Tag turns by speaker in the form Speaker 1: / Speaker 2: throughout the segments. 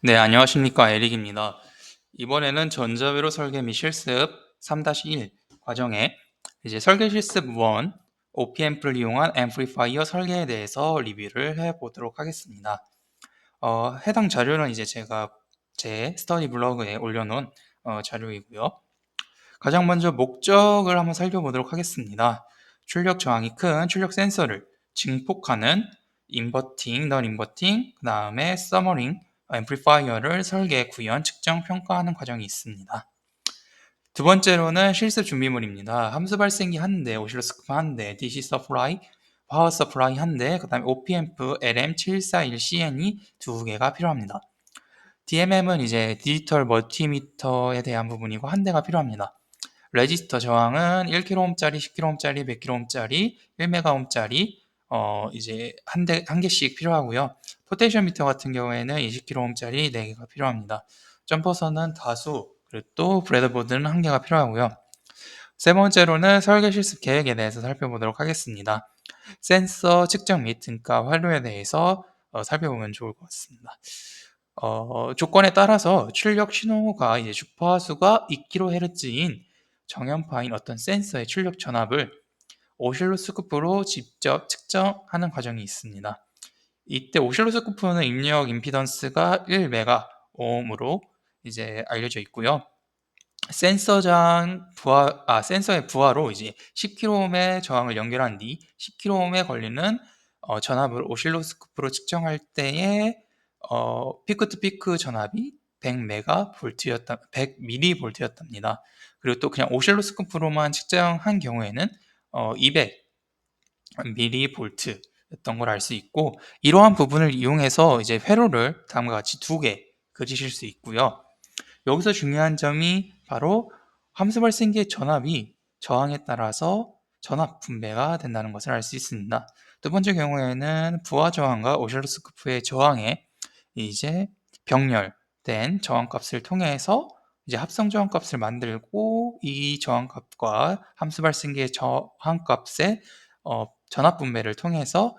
Speaker 1: 네, 안녕하십니까. 에릭입니다. 이번에는 전자회로 설계 및 실습 3-1 과정에 이제 설계 실습 1, OP앰프를 이용한 앰플리파이어 설계에 대해서 리뷰를 해보도록 하겠습니다. 해당 자료는 이제 제가 제 스터디 블로그에 올려놓은 자료이고요. 가장 먼저 목적을 한번 살펴보도록 하겠습니다. 출력 저항이 큰 출력 센서를 증폭하는 인버팅, 넌 인버팅, 그 다음에 서머링, 앰플리파이어를 설계, 구현, 측정, 평가하는 과정이 있습니다. 두 번째로는 실습 준비물입니다. 함수 발생기 한 대, 오실로스코프 한 대, DC 서플라이, 파워 서플라이 한 대, 그 다음에 OP앰프 LM741CN이 두 개가 필요합니다. DMM은 이제 디지털 멀티미터에 대한 부분이고 한 대가 필요합니다. 레지스터 저항은 1kΩ짜리, 10kΩ짜리, 100kΩ짜리, 1메가옴짜리 이제 한 개씩 필요하고요. 포텐시오미터 같은 경우에는 20kΩ짜리 4개가 필요합니다. 점퍼선은 다수, 그리고 또 브레드보드는 한 개가 필요하고요. 세 번째로는 설계 실습 계획에 대해서 살펴보도록 하겠습니다. 센서 측정 및 등가 활용에 대해서 살펴보면 좋을 것 같습니다. 조건에 따라서 출력 신호가 이제 주파수가 2kHz인 정연파인 어떤 센서의 출력 전압을 오실로스코프로 직접 측정하는 과정이 있습니다. 이때 오실로스코프는 입력 임피던스가 1메가옴으로 이제 알려져 있고요. 센서의 부하로 이제 10kΩ의 저항을 연결한 뒤 10kΩ에 걸리는 전압을 오실로스코프로 측정할 때에 피크 투 피크 전압이 100mV였답니다. 그리고 또 그냥 오실로스코프로만 측정한 경우에는 200mV였던 걸 알 수 있고, 이러한 부분을 이용해서 이제 회로를 다음과 같이 두 개 그리실 수 있고요. 여기서 중요한 점이 바로 함수 발생기의 전압이 저항에 따라서 전압 분배가 된다는 것을 알 수 있습니다. 두 번째 경우에는 부하 저항과 오실로스코프의 저항에 이제 병렬된 저항값을 통해서 이제 합성 저항값을 만들고, 이 저항값과 함수 발생기의 저항값의 전압 분배를 통해서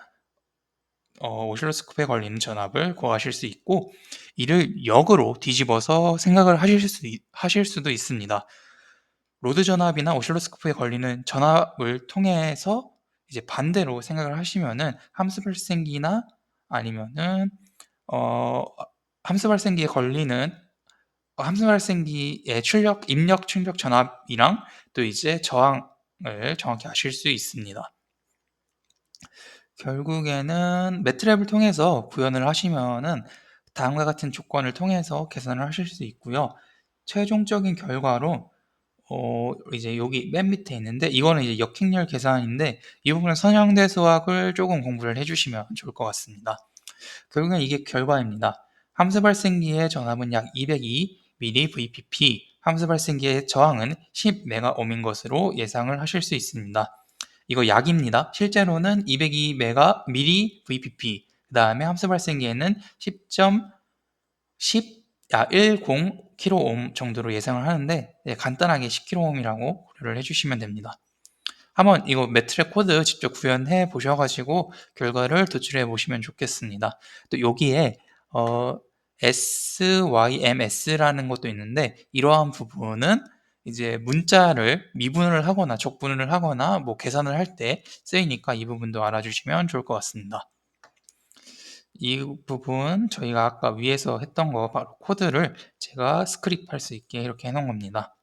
Speaker 1: 오실로스코프에 걸리는 전압을 구하실 수 있고, 이를 역으로 뒤집어서 생각을 하실 수도 있습니다. 로드 전압이나 오실로스코프에 걸리는 전압을 통해서 이제 반대로 생각을 하시면은 함수 발생기나 아니면은 어, 함수 발생기에 걸리는 함수 발생기의 입력 출력 전압이랑 또 이제 저항을 정확히 아실 수 있습니다. 결국에는 매트랩을 통해서 구현을 하시면은 다음과 같은 조건을 통해서 계산을 하실 수 있고요. 최종적인 결과로 이제 여기 맨 밑에 있는데, 이거는 이제 역행렬 계산인데 이 부분은 선형대 수학을 조금 공부를 해주시면 좋을 것 같습니다. 결국엔 이게 결과입니다. 함수 발생기의 전압은 약 202 mVpp, 함수 발생기의 저항은 10메가옴인 것으로 예상을 하실 수 있습니다. 이거 약입니다. 실제로는 202 mVpp, 그 다음에 함수 발생기에는 10kΩ 정도로 예상을 하는데, 간단하게 10kΩ이라고 고려를 해주시면 됩니다. 한번 이거 매트랩 코드 직접 구현해 보셔가지고 결과를 도출해 보시면 좋겠습니다. 또 여기에 SYMS라는 것도 있는데, 이러한 부분은 이제 문자를 미분을 하거나 적분을 하거나 뭐 계산을 할 때 쓰이니까 이 부분도 알아주시면 좋을 것 같습니다. 이 부분 저희가 아까 위에서 했던 거 바로 코드를 제가 스크립트 할 수 있게 이렇게 해놓은 겁니다.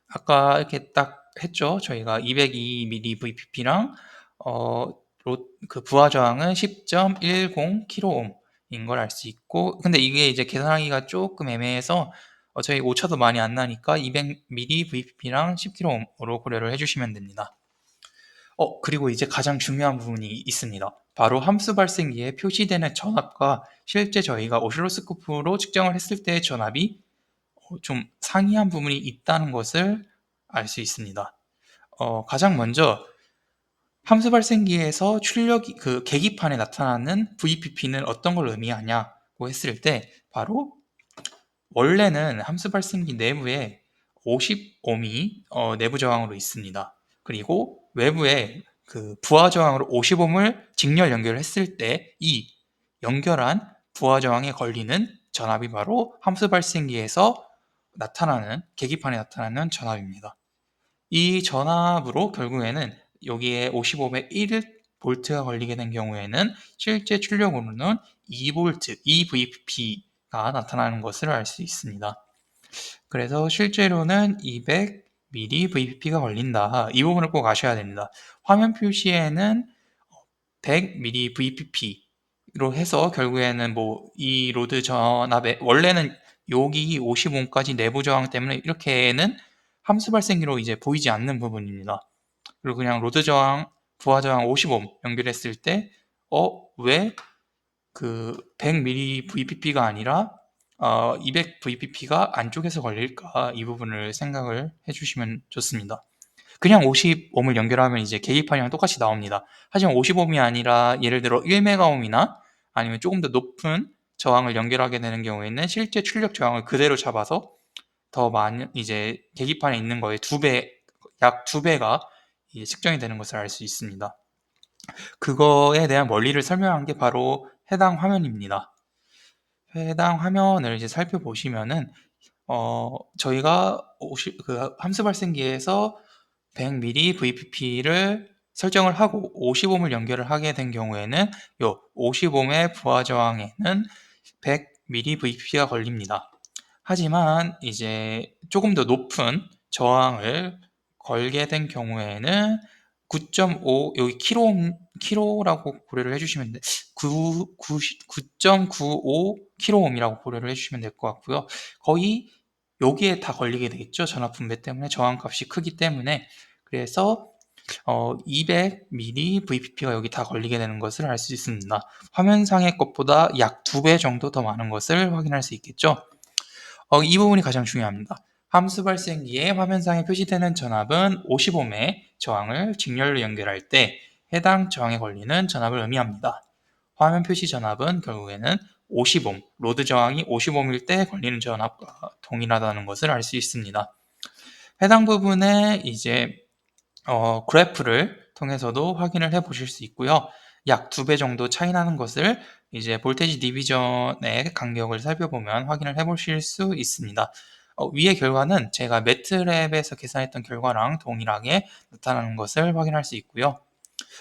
Speaker 1: 아까 이렇게 딱 했죠. 저희가 202mVpp랑 그 부하 저항은 10.10kΩ인 걸 알 수 있고, 근데 이게 이제 계산하기가 조금 애매해서 저희 오차도 많이 안 나니까 200mVpp랑 10kΩ로 고려를 해주시면 됩니다. 그리고 이제 가장 중요한 부분이 있습니다. 바로 함수 발생기에 표시되는 전압과 실제 저희가 오실로스코프로 측정을 했을 때의 전압이 좀 상이한 부분이 있다는 것을 알 수 있습니다. 가장 먼저 함수 발생기에서 출력이 그 계기판에 나타나는 VPP는 어떤 걸 의미하냐고 했을 때, 바로 원래는 함수 발생기 내부에 50ohm이 내부 저항으로 있습니다. 그리고 외부에 그 부하 저항으로 50ohm을 직렬 연결을 했을 때 이 연결한 부하 저항에 걸리는 전압이 바로 함수 발생기에서 나타나는, 계기판에 나타나는 전압입니다. 이 전압으로 결국에는 여기에 55에 1V가 걸리게 된 경우에는 실제 출력으로는 2V, 2VP가 나타나는 것을 알 수 있습니다. 그래서 실제로는 200mVpp가 걸린다. 이 부분을 꼭 아셔야 됩니다. 화면 표시에는 100mVpp로 해서 결국에는 뭐 이 로드 전압에 원래는 여기 55까지 내부 저항 때문에 이렇게는 함수 발생기로 이제 보이지 않는 부분입니다. 그리고 그냥 로드 저항, 부하 저항 55 연결했을 때 왜 그 100mVpp가 아니라 200mVpp가 안쪽에서 걸릴까? 이 부분을 생각을 해주시면 좋습니다. 그냥 50ohm을 연결하면 이제 계기판이랑 똑같이 나옵니다. 하지만 50ohm이 아니라 예를 들어 1메가옴이나 아니면 조금 더 높은 저항을 연결하게 되는 경우에는 실제 출력 저항을 그대로 잡아서 더 많은 이제 계기판에 있는 거에 약 2배가 측정이 되는 것을 알 수 있습니다. 그거에 대한 원리를 설명한 게 바로 해당 화면입니다. 해당 화면을 이제 살펴보시면은 저희가 그 함수 발생기에서 100mVpp를 설정을 하고 50ohm을 연결을 하게 된 경우에는 요 50ohm의 부하 저항에는 100mVpp가 걸립니다. 하지만 이제 조금 더 높은 저항을 걸게 된 경우에는 9.5 여기 킬로라고 고려를 해주시면 9.95 킬로옴이라고 고려를 해주시면 될 것 같고요. 거의 여기에 다 걸리게 되겠죠. 전압 분배 때문에 저항값이 크기 때문에. 그래서 200mVpp가 여기 다 걸리게 되는 것을 알 수 있습니다. 화면상의 것보다 약 2배 정도 더 많은 것을 확인할 수 있겠죠. 이 부분이 가장 중요합니다. 함수 발생기에 화면상에 표시되는 전압은 50ohm의 저항을 직렬로 연결할 때 해당 저항에 걸리는 전압을 의미합니다. 화면 표시 전압은 결국에는 50ohm, 로드 저항이 50ohm일 때 걸리는 전압과 동일하다는 것을 알 수 있습니다. 해당 부분에 이제 그래프를 통해서도 확인을 해 보실 수 있고요. 약 2배 정도 차이 나는 것을 이제 볼테지 디비전의 간격을 살펴보면 확인을 해 보실 수 있습니다. 위의 결과는 제가 매트랩에서 계산했던 결과랑 동일하게 나타나는 것을 확인할 수 있고요.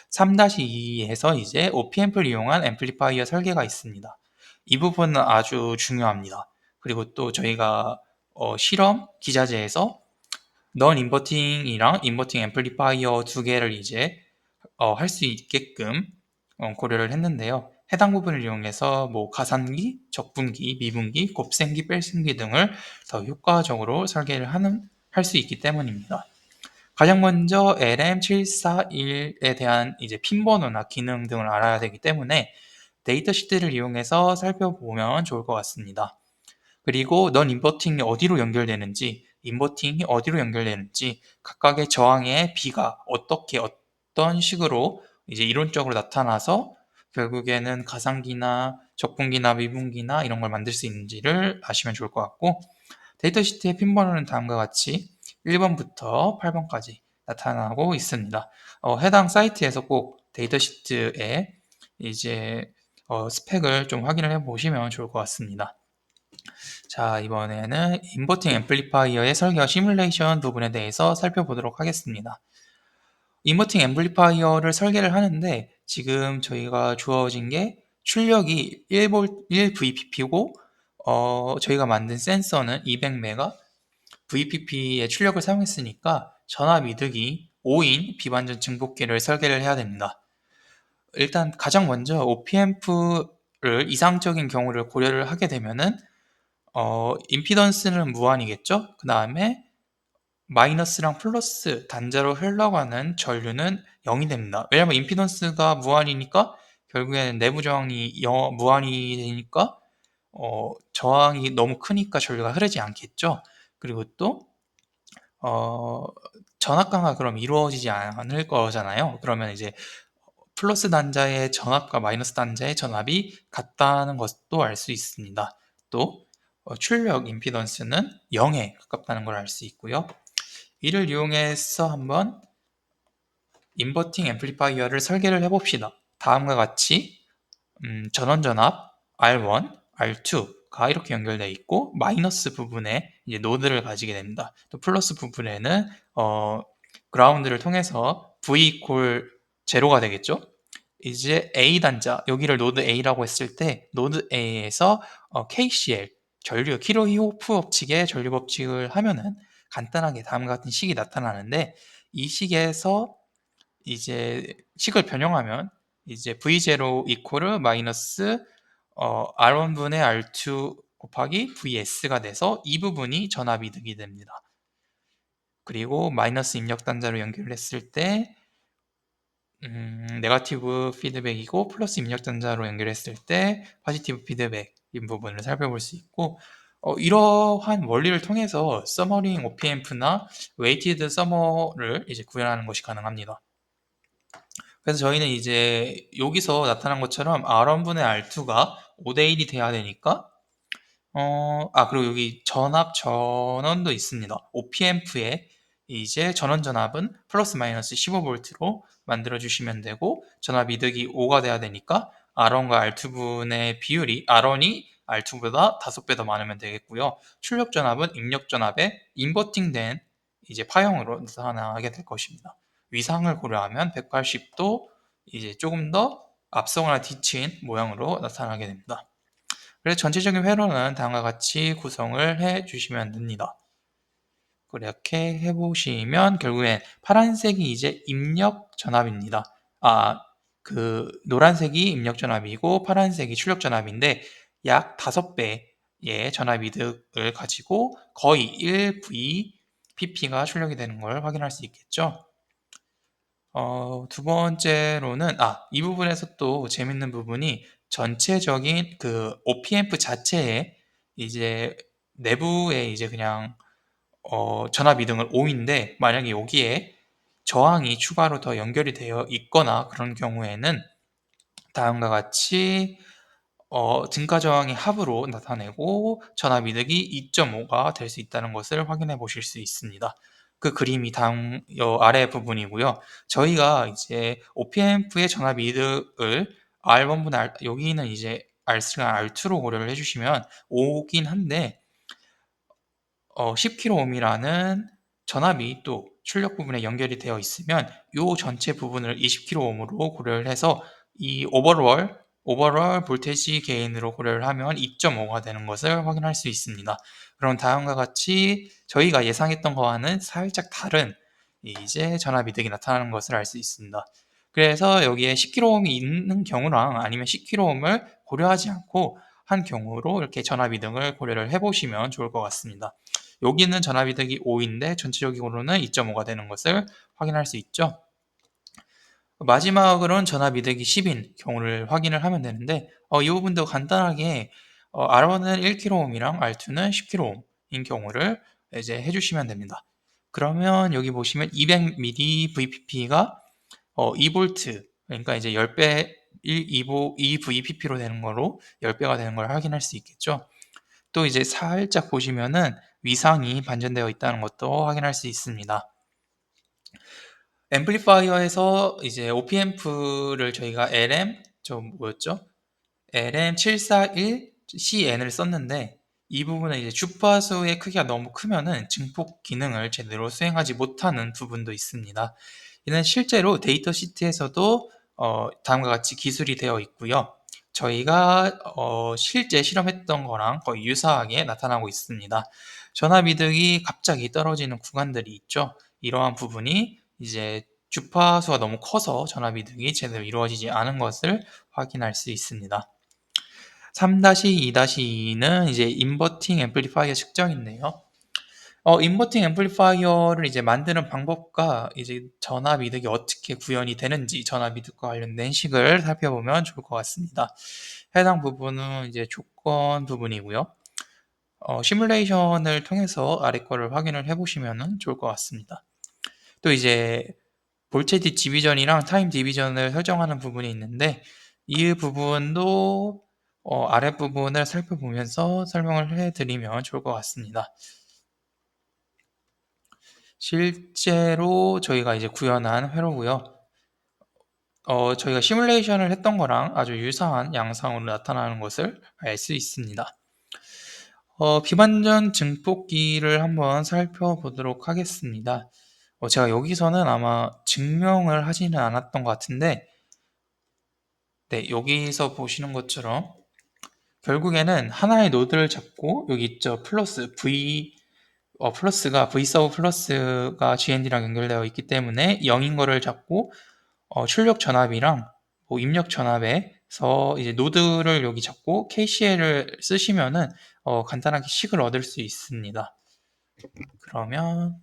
Speaker 1: 3-2에서 이제 OP앰프를 이용한 앰플리파이어 설계가 있습니다. 이 부분은 아주 중요합니다. 그리고 또 저희가 실험 기자재에서 넌 인버팅이랑 인버팅 앰플리파이어 두 개를 이제 할 수 있게끔 고려를 했는데요. 해당 부분을 이용해서 뭐 가산기, 적분기, 미분기, 곱셈기, 뺄셈기 등을 더 효과적으로 설계를 할 수 있기 때문입니다. 가장 먼저 LM741에 대한 이제 핀 번호나 기능 등을 알아야 되기 때문에 데이터 시트를 이용해서 살펴보면 좋을 것 같습니다. 그리고 넌 인버팅이 어디로 연결되는지, 인버팅이 어디로 연결되는지, 각각의 저항의 비가 어떤 식으로 이제 이론적으로 나타나서 결국에는 가상기나 적분기나 미분기나 이런 걸 만들 수 있는지를 아시면 좋을 것 같고, 데이터 시트의 핀 번호는 다음과 같이 1번부터 8번까지 나타나고 있습니다. 해당 사이트에서 꼭 데이터 시트에 이제 스펙을 좀 확인을 해 보시면 좋을 것 같습니다. 자, 이번에는 인버팅 앰플리파이어의 설계와 시뮬레이션 부분에 대해서 살펴보도록 하겠습니다. 인버팅 앰플리파이어를 설계를 하는데 지금 저희가 주어진 게 출력이 1VPP고 저희가 만든 센서는 200메가 VPP의 출력을 사용했으니까 전압 이득이 5인 비반전 증폭기를 설계를 해야 됩니다. 일단 가장 먼저 OP앰프를 이상적인 경우를 고려를 하게 되면은 임피던스는 무한이겠죠? 그 다음에 마이너스랑 플러스 단자로 흘러가는 전류는 0이 됩니다. 왜냐면 임피던스가 무한이니까 결국에는 내부 저항이 무한이 되니까 저항이 너무 크니까 전류가 흐르지 않겠죠? 그리고 또 전압 강화 그럼 이루어지지 않을 거잖아요. 그러면 이제 플러스 단자의 전압과 마이너스 단자의 전압이 같다는 것도 알 수 있습니다. 또 출력 임피던스는 0에 가깝다는 걸 알 수 있고요. 이를 이용해서 한번 인버팅 앰플리파이어를 설계를 해봅시다. 다음과 같이 전원 전압 R1, R2, 블록과 이렇게 연결되어 있고 마이너스 부분에 이제 노드를 가지게 됩니다. 또 플러스 부분에는 그라운드를 통해서 V 이퀄 제로가 되겠죠. 이제 A 단자 여기를 노드 A라고 했을 때 노드 A에서 KCL 전류 키로히호프 법칙의 전류 법칙을 하면은 간단하게 다음과 같은 식이 나타나는데 이 식에서 이제 식을 변형하면 이제 V0 이퀄을 마이너스 R1분의 R2 곱하기 VS가 돼서 이 부분이 전압이득이 됩니다. 그리고 마이너스 입력 단자로 연결했을 때 네거티브 피드백이고 플러스 입력 단자로 연결했을 때 포지티브 피드백인 부분을 살펴볼 수 있고 이러한 원리를 통해서 서머링 OPAmp나 웨이티드 서머를 이제 구현하는 것이 가능합니다. 그래서 저희는 이제 여기서 나타난 것처럼 R1분의 R2가 5대 1이 돼야 되니까 그리고 여기 전압 전원도 있습니다. OPAmp에 이제 전원 전압은 플러스 마이너스 15V로 만들어 주시면 되고 전압 이득이 5가 돼야 되니까 R1과 R2분의 비율이 R1이 R2보다 5배 더 많으면 되겠고요. 출력 전압은 입력 전압에 인버팅된 이제 파형으로 나타나게 될 것입니다. 위상을 고려하면 180도 이제 조금 더 앞서거나 뒤친 모양으로 나타나게 됩니다. 그래서 전체적인 회로는 다음과 같이 구성을 해 주시면 됩니다. 그렇게 해보시면 결국엔 파란색이 이제 입력 전압입니다. 노란색이 입력 전압이고 파란색이 출력 전압인데 약 5배의 전압 이득을 가지고 거의 1Vpp가 출력이 되는 걸 확인할 수 있겠죠. 두 번째로는 이 부분에서 또 재밌는 부분이 전체적인 그 OPamp 자체에 이제 내부에 이제 그냥 전압 이등을 5인데 만약에 여기에 저항이 추가로 더 연결이 되어 있거나 그런 경우에는 다음과 같이 등가 저항의 합으로 나타내고 전압 이득이 2.5가 될 수 있다는 것을 확인해 보실 수 있습니다. 그 그림이 다음 아래 부분이고요. 저희가 이제 OPAmp의 전압 이득을 R1분의 여기는 이제 R3랑 R2로 고려를 해주시면 5긴 한데 10kΩ이라는 전압이 또 출력 부분에 연결이 되어 있으면 이 전체 부분을 20kΩ으로 고려를 해서 이 오버롤 볼테이지 게인으로 고려를 하면 2.5가 되는 것을 확인할 수 있습니다. 그럼 다음과 같이 저희가 예상했던 거와는 살짝 다른 이제 전압 이득이 나타나는 것을 알 수 있습니다. 그래서 여기에 10kΩ이 있는 경우랑 아니면 10kΩ을 고려하지 않고 한 경우로 이렇게 전압 이득을 고려를 해보시면 좋을 것 같습니다. 여기는 전압 이득이 5인데 전체적으로는 2.5가 되는 것을 확인할 수 있죠. 마지막으로는 전압 이득이 10인 경우를 확인을 하면 되는데 이 부분도 간단하게 R1은 1kΩ이랑 R2는 10kΩ인 경우를 이제 해주시면 됩니다. 그러면 여기 보시면 200mV VPP가 2V 그러니까 이제 10배 2VPP로 되는 거로 10배가 되는 걸 확인할 수 있겠죠. 또 이제 살짝 보시면은 위상이 반전되어 있다는 것도 확인할 수 있습니다. 앰플리파이어에서 이제 OPAmp를 저희가 LM741CN을 썼는데 이 부분은 이제 주파수의 크기가 너무 크면은 증폭 기능을 제대로 수행하지 못하는 부분도 있습니다. 이는 실제로 데이터 시트에서도 다음과 같이 기술이 되어 있고요. 저희가 실제 실험했던 거랑 거의 유사하게 나타나고 있습니다. 전압 이득이 갑자기 떨어지는 구간들이 있죠. 이러한 부분이 이제 주파수가 너무 커서 전압 이득이 제대로 이루어지지 않은 것을 확인할 수 있습니다. 3-2-2는 이제 인버팅 앰플리파이어 측정인데요. 인버팅 앰플리파이어를 이제 만드는 방법과 이제 전압 이득이 어떻게 구현이 되는지 전압 이득과 관련된 식을 살펴보면 좋을 것 같습니다. 해당 부분은 이제 조건 부분이고요. 시뮬레이션을 통해서 아래 거를 확인을 해보시면 좋을 것 같습니다. 또 이제 볼테이지 디비전이랑 타임 디비전을 설정하는 부분이 있는데 이 부분도 아랫부분을 살펴보면서 설명을 해드리면 좋을 것 같습니다. 실제로 저희가 이제 구현한 회로고요. 저희가 시뮬레이션을 했던 거랑 아주 유사한 양상으로 나타나는 것을 알 수 있습니다. 비반전 증폭기를 한번 살펴보도록 하겠습니다. 제가 여기서는 아마 증명을 하지는 않았던 것 같은데, 네, 여기서 보시는 것처럼 결국에는 하나의 노드를 잡고 여기 있죠. 플러스 플러스가 V서브 플러스가 GND랑 연결되어 있기 때문에 0인 거를 잡고 출력 전압이랑 뭐 입력 전압에서 이제 노드를 여기 잡고 KCL을 쓰시면은 간단하게 식을 얻을 수 있습니다. 그러면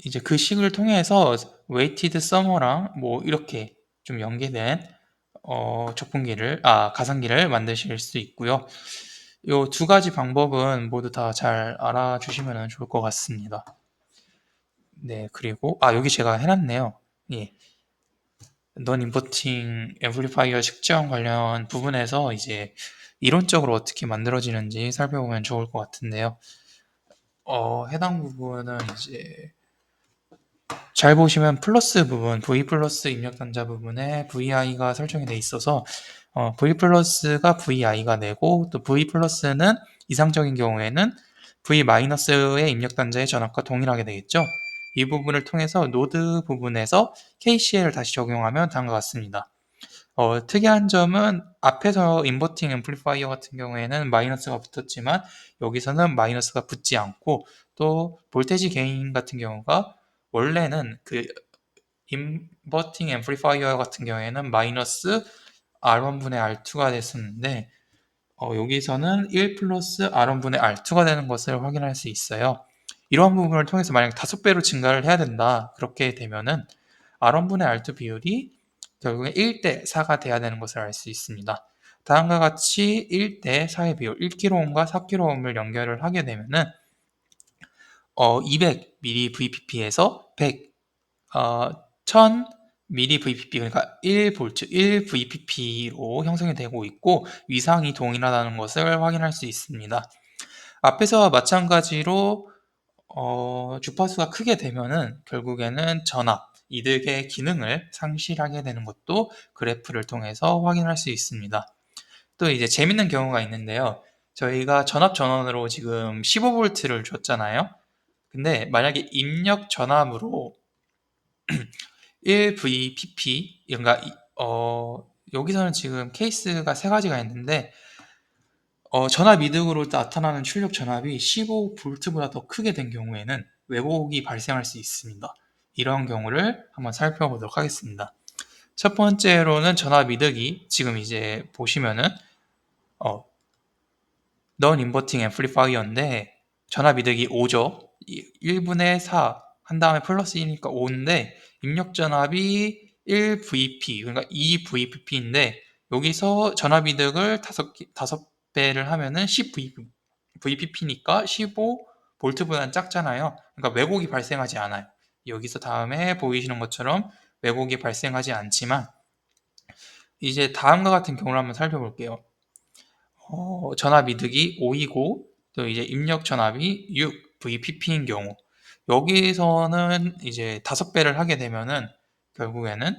Speaker 1: 이제 그 식을 통해서 weighted summer랑 뭐 이렇게 좀 연계된 가상기를 만드실 수 있고요. 요 두 가지 방법은 모두 다 잘 알아주시면 좋을 것 같습니다. 네, 그리고 여기 제가 해놨네요. 예. non inverting 앰플리파이어 측정 관련 부분에서 이제 이론적으로 어떻게 만들어지는지 살펴보면 좋을 것 같은데요. 해당 부분은 이제 잘 보시면 플러스 부분, V 플러스 입력 단자 부분에 VI가 설정이 돼 있어서 V 플러스가 VI가 되고 또 V 플러스는 이상적인 경우에는 V 마이너스의 입력 단자의 전압과 동일하게 되겠죠. 이 부분을 통해서 노드 부분에서 KCL을 다시 적용하면 다음과 같습니다. 특이한 점은 앞에서 인버팅 앰플리파이어 같은 경우에는 마이너스가 붙었지만 여기서는 마이너스가 붙지 않고 또 볼테지 게인 같은 경우가 원래는 그 인버팅 앰플리파이어 같은 경우에는 마이너스 R1분의 R2가 됐었는데 여기서는 1 플러스 R1분의 R2가 되는 것을 확인할 수 있어요. 이러한 부분을 통해서 만약 5배로 증가를 해야 된다. 그렇게 되면은 R1분의 R2 비율이 결국에 1대 4가 돼야 되는 것을 알 수 있습니다. 다음과 같이 1대 4의 비율, 1kΩ과 4kΩ을 연결을 하게 되면은 200mVpp에서 100, 1000mVpp, 그러니까 1V, 1Vpp로 형성이 되고 있고 위상이 동일하다는 것을 확인할 수 있습니다. 앞에서와 마찬가지로 주파수가 크게 되면은 결국에는 전압, 이득의 기능을 상실하게 되는 것도 그래프를 통해서 확인할 수 있습니다. 또 이제 재밌는 경우가 있는데요. 저희가 전압 전원으로 지금 15V를 줬잖아요. 근데 만약에 입력 전압으로 1Vpp, 그러니까 여기서는 지금 케이스가 세 가지가 있는데 전압 이득으로 나타나는 출력 전압이 15V보다 더 크게 된 경우에는 왜곡이 발생할 수 있습니다. 이런 경우를 한번 살펴보도록 하겠습니다. 첫 번째로는 전압 이득이 지금 이제 보시면은 non inverting amplifier인데 전압 이득이 5죠. 1분의 4 한 다음에 플러스 1이니까 5인데 입력 전압이 1VP, 그러니까 2VPP인데 여기서 전압 이득을 5배를 하면은 10VPP니까 15V보다는 작잖아요. 그러니까 왜곡이 발생하지 않아요. 여기서 다음에 보이시는 것처럼 왜곡이 발생하지 않지만 이제 다음과 같은 경우를 한번 살펴볼게요. 전압 이득이 5이고 또 이제 입력 전압이 6VPP인 경우 여기서는 이제 5배를 하게 되면은 결국에는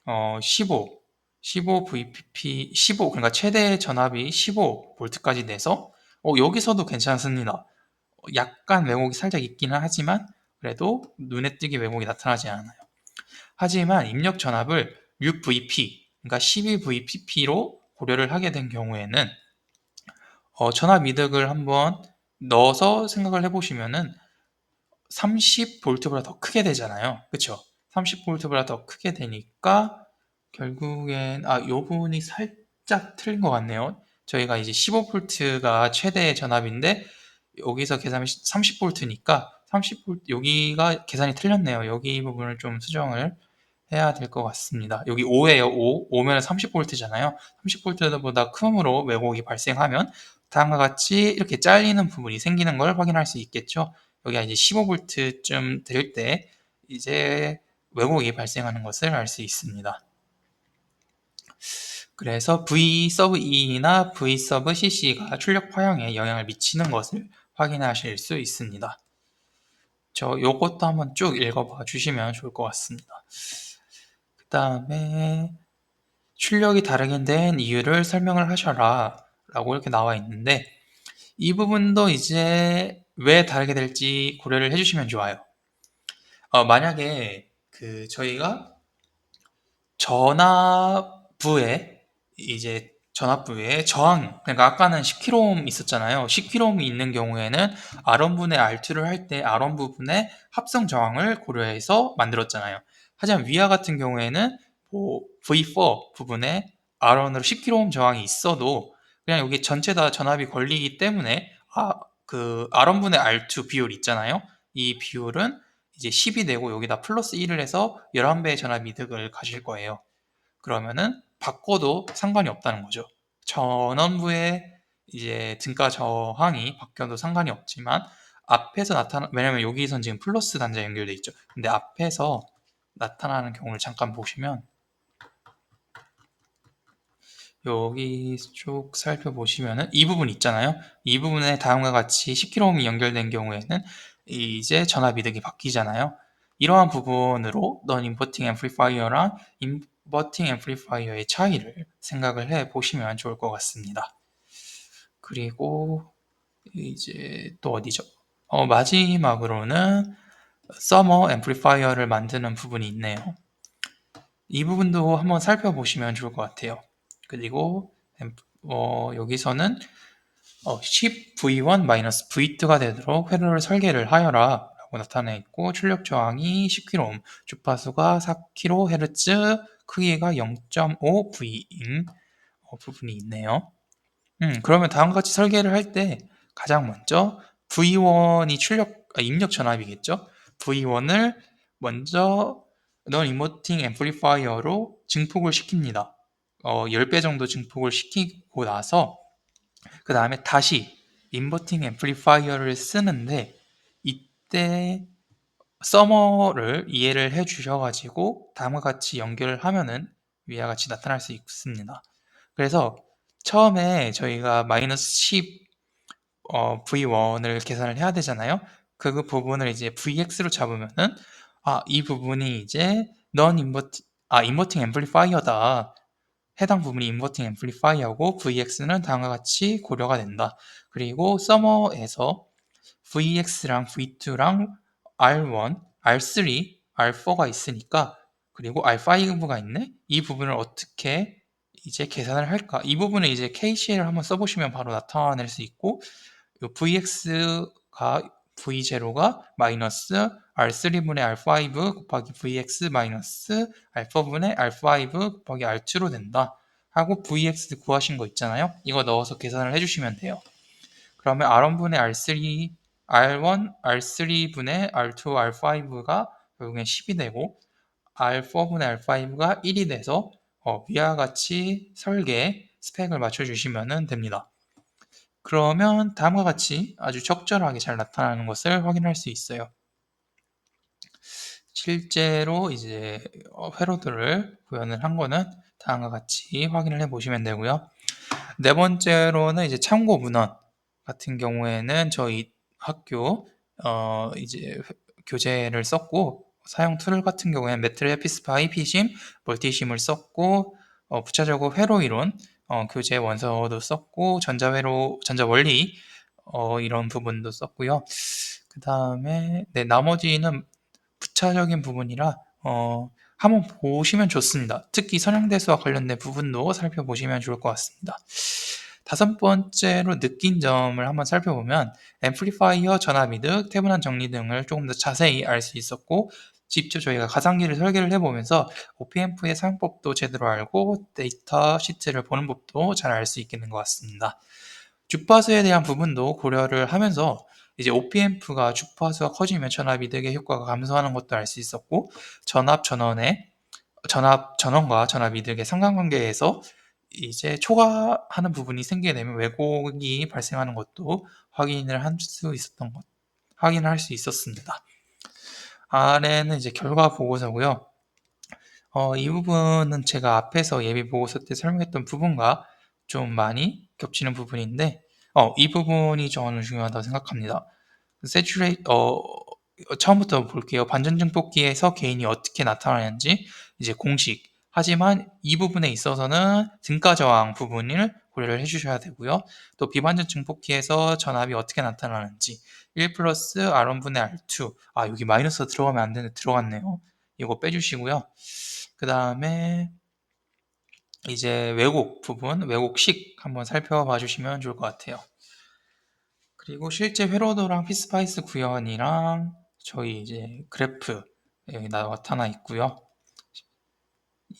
Speaker 1: 15VPP 15, 그러니까 최대 전압이 15V까지 돼서 여기서도 괜찮습니다. 약간 왜곡이 살짝 있기는 하지만 그래도 눈에 띄게 왜곡이 나타나지 않아요. 하지만 입력 전압을 6VP, 그러니까 12VPP로 고려를 하게 된 경우에는 전압 이득을 한번 넣어서 생각을 해보시면은 30V보다 더 크게 되잖아요. 그쵸? 30V보다 더 크게 되니까 결국엔 요 부분이 살짝 틀린 것 같네요. 저희가 이제 15V가 최대 전압인데 여기서 계산이 30V니까 30V, 여기가 계산이 틀렸네요. 여기 부분을 좀 수정을 해야 될 것 같습니다. 여기 5예요. 5면 30V잖아요. 30V보다 크므로 왜곡이 발생하면 다음과 같이 이렇게 잘리는 부분이 생기는 걸 확인할 수 있겠죠. 여기가 이제 15V쯤 될 때 이제 왜곡이 발생하는 것을 알 수 있습니다. 그래서 V sub E나 V sub CC가 출력 파형에 영향을 미치는 것을 확인하실 수 있습니다. 요것도 한번 쭉 읽어봐 주시면 좋을 것 같습니다. 그 다음에 출력이 다르게 된 이유를 설명을 하셔라 라고 이렇게 나와 있는데, 이 부분도 이제 왜 다르게 될지 고려를 해주시면 좋아요. 만약에 저희가 전압부에 저항, 그러니까 아까는 10kΩ 있었잖아요. 10kΩ이 있는 경우에는 R1분의 R2를 할 때 R1 부분의 합성 저항을 고려해서 만들었잖아요. 하지만 위와 같은 경우에는 뭐 V4 부분에 R1으로 10kΩ 저항이 있어도 그냥 여기 전체 다 전압이 걸리기 때문에 그 R1분의 R2 비율 있잖아요. 이 비율은 이제 10이 되고 여기다 플러스 1을 해서 11배의 전압 이득을 가질 거예요. 그러면은 바꿔도 상관이 없다는 거죠. 전원부의 이제 등가 저항이 바뀌어도 상관이 없지만 앞에서 왜냐면 여기선 지금 플러스 단자 연결돼 있죠. 근데 앞에서 나타나는 경우를 잠깐 보시면 여기 쭉 살펴보시면은 이 부분 있잖아요. 이 부분에 다음과 같이 10kΩ이 연결된 경우에는 이제 전압 이득이 바뀌잖아요. 이러한 부분으로 넌 인버팅 앰플리파이어랑 인버팅 앰플리파이어의 차이를 생각을 해 보시면 좋을 것 같습니다. 그리고 이제 또 어디죠? 마지막으로는 서머 앰플리파이어를 만드는 부분이 있네요. 이 부분도 한번 살펴보시면 좋을 것 같아요. 그리고 여기서는 10V1-V2가 되도록 회로를 설계를 하여라 라고 나타나 있고, 출력 저항이 10kΩ, 주파수가 4kHz, 크기가 0.5V인 부분이 있네요. 그러면 다음과 같이 설계를 할 때 가장 먼저 V1이 입력 전압이겠죠? V1을 먼저 non inverting amplifier로 증폭을 시킵니다. 10배 정도 증폭을 시키고 나서 그 다음에 다시 인버팅 앰플리파이어를 쓰는데, 이때 서머를 이해를 해 주셔가지고 다음과 같이 연결을 하면은 위와 같이 나타날 수 있습니다. 그래서 처음에 저희가 마이너스 10 V1을 계산을 해야 되잖아요. 그 부분을 이제 VX로 잡으면은 이 부분이 이제 인버팅 앰플리파이어다. 해당 부분이 인버팅 앰플리파이어고 VX는 다음과 같이 고려가 된다. 그리고 서머에서 VX랑 V2랑 R1, R3, R4가 있으니까, 그리고 R5가 있네? 이 부분을 어떻게 이제 계산을 할까? 이 부분을 이제 KCL을 한번 써보시면 바로 나타낼 수 있고, VX가 V0가 마이너스 R3분의 R5 곱하기 VX 마이너스 R4분의 R5 곱하기 R2로 된다 하고, VX 구하신 거 있잖아요. 이거 넣어서 계산을 해주시면 돼요. 그러면 R1분의 R3, R1, R3분의 R2, R5가 결국엔 10이 되고, R4분의 R5가 1이 돼서 위와 같이 설계 스펙을 맞춰주시면 됩니다. 그러면 다음과 같이 아주 적절하게 잘 나타나는 것을 확인할 수 있어요. 실제로 이제 회로들을 구현을 한 거는 다음과 같이 확인을 해 보시면 되고요. 네 번째로는 이제 참고 문헌 같은 경우에는 저희 학교 이제 교재를 썼고, 사용 툴 같은 경우에는 매트래피스파이 피심, 멀티심을 썼고, 부차적으로 회로 이론 교재 원서도 썼고, 전자원리 이런 부분도 썼고요. 그 다음에 나머지는 부차적인 부분이라 한번 보시면 좋습니다. 특히 선형대수와 관련된 부분도 살펴보시면 좋을 것 같습니다. 다섯 번째로 느낀 점을 한번 살펴보면, 앰플리파이어 전압이득, 태분한 정리 등을 조금 더 자세히 알 수 있었고, 직접 저희가 가상기를 설계를 해보면서 OPMP의 사용법도 제대로 알고 데이터 시트를 보는 법도 잘 알 수 있게 된 것 같습니다. 주파수에 대한 부분도 고려를 하면서 이제 OPMP가 주파수가 커지면 전압 이득의 효과가 감소하는 것도 알 수 있었고, 전원과 전압 이득의 상관관계에서 이제 초과하는 부분이 생기게 되면 왜곡이 발생하는 것도 확인을 할 수 있었습니다. 아래는 이제 결과 보고서고요. 이 부분은 제가 앞에서 예비 보고서 때 설명했던 부분과 좀 많이 겹치는 부분인데, 이 부분이 저는 중요하다고 생각합니다. 처음부터 볼게요. 반전 증폭기에서 개인이 어떻게 나타나는지 이제 공식. 하지만 이 부분에 있어서는 등가 저항 부분을 고려를 해주셔야 되고요. 또 비반전 증폭기에서 전압이 어떻게 나타나는지 1 플러스 R1분의 R2 여기 마이너스 들어가면 안 되는데 들어갔네요. 이거 빼주시고요. 그 다음에 이제 왜곡 부분, 왜곡식 한번 살펴봐 주시면 좋을 것 같아요. 그리고 실제 회로도랑 피스파이스 구현이랑 저희 이제 그래프 여기 나타나 있고요.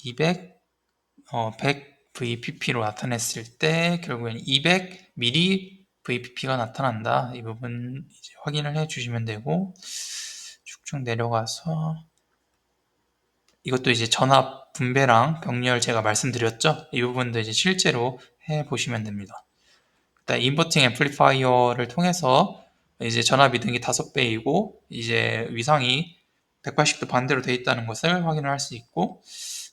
Speaker 1: 200, 100 VPP로 나타냈을 때 결국엔 200 mV VPP가 나타난다. 이 부분 이제 확인을 해 주시면 되고 쭉쭉 내려가서 이것도 이제 전압 분배랑 병렬 제가 말씀드렸죠. 이 부분도 이제 실제로 해 보시면 됩니다. 일단 인버팅 앰플리파이어를 통해서 이제 전압 이동이 5배이고 이제 위상이 180도 반대로 되어 있다는 것을 확인을 할 수 있고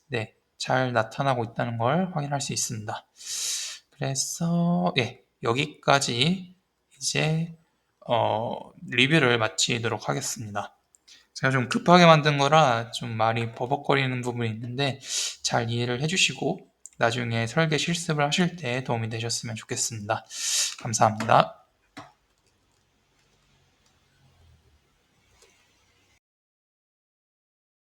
Speaker 1: 네, 잘 나타나고 있다는 걸 확인할 수 있습니다. 그래서 여기까지 이제 리뷰를 마치도록 하겠습니다. 제가 좀 급하게 만든 거라 좀 말이 버벅거리는 부분이 있는데 잘 이해를 해주시고 나중에 설계 실습을 하실 때 도움이 되셨으면 좋겠습니다. 감사합니다.